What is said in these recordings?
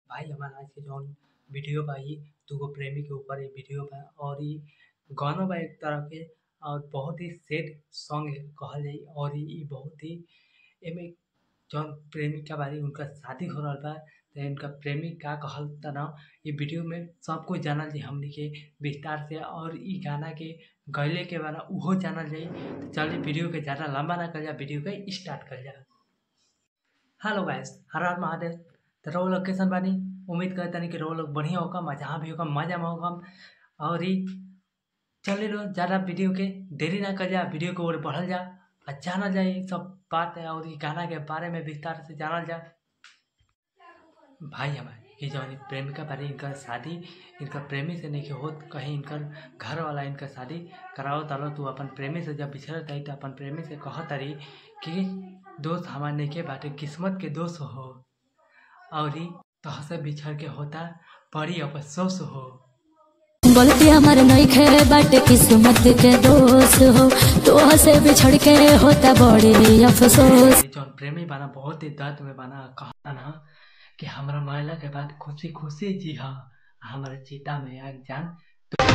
भाई हमारा आज के जौन वीडियो बा ई दूगो प्रेमी के ऊपर ये वीडियो बा और ई गाना बा एक तरह के और बहुत ही सैड सॉन्ग कहल जाई और ई बहुत ही एमे जौन प्रेमिका बारी उनका शादी हो रहल बा त इनका प्रेमी का कहल त ना ये वीडियो में सब कुछ जानल जाई हमनी के विस्तार से और ई गाना के गैले के बारे उहो जानल जाई। तो चलिए वीडियो के ज़्यादा लंबा ना कर जा, वीडियो के स्टार्ट कर जा। हेलो गाइस, हर हर महादेव। तो रहो लोकेशन बानी, उम्मीद करता नहीं कि रहो लोग बढ़िया होगा, जहाँ भी होगा मजा में होगा। और ही चले लो ज़्यादा वीडियो के देरी ना कर जा, वीडियो को और बढ़ल जा और जाना जाए सब बात है और ये गाना के बारे में विस्तार से जानल जा। भाई हमारे ये जवानी प्रेमिका बारे इनका शादी इनका प्रेमी से नहीं होत, कहीं इनकर घर वाला इनका शादी कराओ तालो। तू अपन प्रेमी से जब बिछड़ रही तो अपन प्रेमी से कह तारी कि दोस्त हमारे नहीं के बाटे किस्मत के दोस्त हो और तह से बिछड़ के होता बड़ी अफसोस हो। बोलती हमारे नहीं खे बाटे किस्मत के दोस्त हो, तो से बिछड़ के होता बड़ी अफसोस। जौन प्रेमी बना बहुत ही दर्द में बना, कहता ना कि हमारा महिला के बाद खुशी खुशी जी हाँ हमारे चिता में आग जान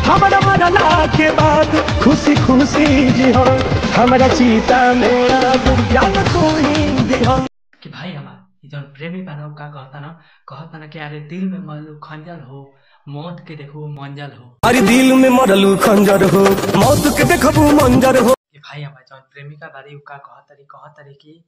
हमारा मरला के बाद खुशी खुशी जी हाँ हमारा चिता में आग जान तू ही जी हाँ। कि भाई हमारा जौन प्रेमी बना का कहता ना कि अरे दिल में मरलू खंजर हो, मौत के देखो मंजर हो। अरे दिल में मरलू खंजर हो, मौत के देखबू मंजर हो। कि भाई हमारा जौन प्रेमिका बारी का कहतरी कि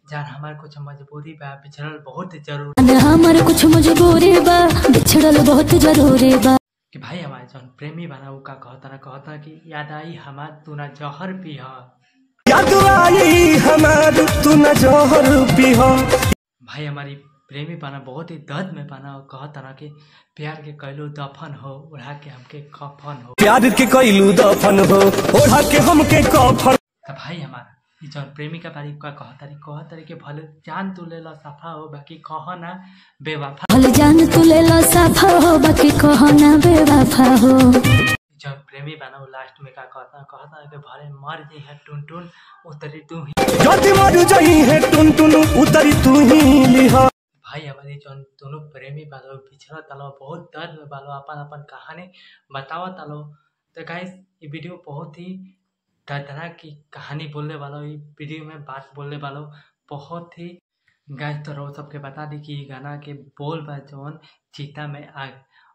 जान हमार कुछ मजबूरी बा, बिछड़ल बहुत जरूरी, हमार कुछ मजबूरी बा, बिछड़ल बहुत जरूरी बा। कि भाई हमारे जौन प्रेमी बना का कहता कि याद आई हमार तू ना जहर पीहा, याद आई हमार तू ना जहर पीहा। भाई हमारी प्रेमी बना बहुत ही दर्द में बना और कहता ना कि प्यार के कैलू दफन हो उड़ा के हमके कफन हो, प्यार के कैलू दफन हो उड़ा के हमके कफन। तो भाई हमारा ये जौन प्रेमिका बारी का कहतरी कि भले जान तू ले ला सफा हो बाकी कह ना बेवफा, भले जान तू ले ला सफा हो बाकी कह ना बेवफा हो। जौन प्रेमी बना लास्ट में का कहता कि भले मर जी है टुन टुन उतरी तू ही, जदी मर जाई है टुन टुन उतरी तू ही लिहा। भाई हमारी जौन दोनों प्रेमी बालो पिछड़ा तालो बहुत दर्द में बालो अपन अपन कहानी बतावा तालो। तो गाइस ये वीडियो बहुत ही दर्दनाक की कहानी बोलने वाला, ये वीडियो में बात बोलने वाला बहुत ही गाइस। तो रो सबके बता दी कि गाना के बोल बा जौन चीता में आग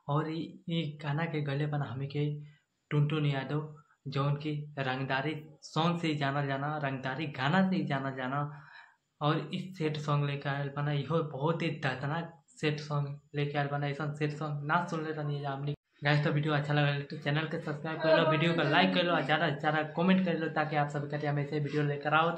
और ये गाना के गले बना हमें के टुनटुन यादव जौन की रंगदारी सॉन्ग से ही जाना जाना, रंगदारी गाना से ही जाना जाना। और इस सेट सॉन्ग लेकर आयल बना इहो बहुत ही दर्दनाक सेट सॉन्ग लेके आयल बना, ऐसा सेट सॉन्ग ना सुन ले रही हमने गाइस। तो वीडियो अच्छा लगा तो चैनल के सब्सक्राइब कर लो, वीडियो को लाइक कर लो और ज़्यादा से ज़्यादा कमेंट कर लो ताकि आप सभी कहते हैं हम ऐसे वीडियो लेकर आओ।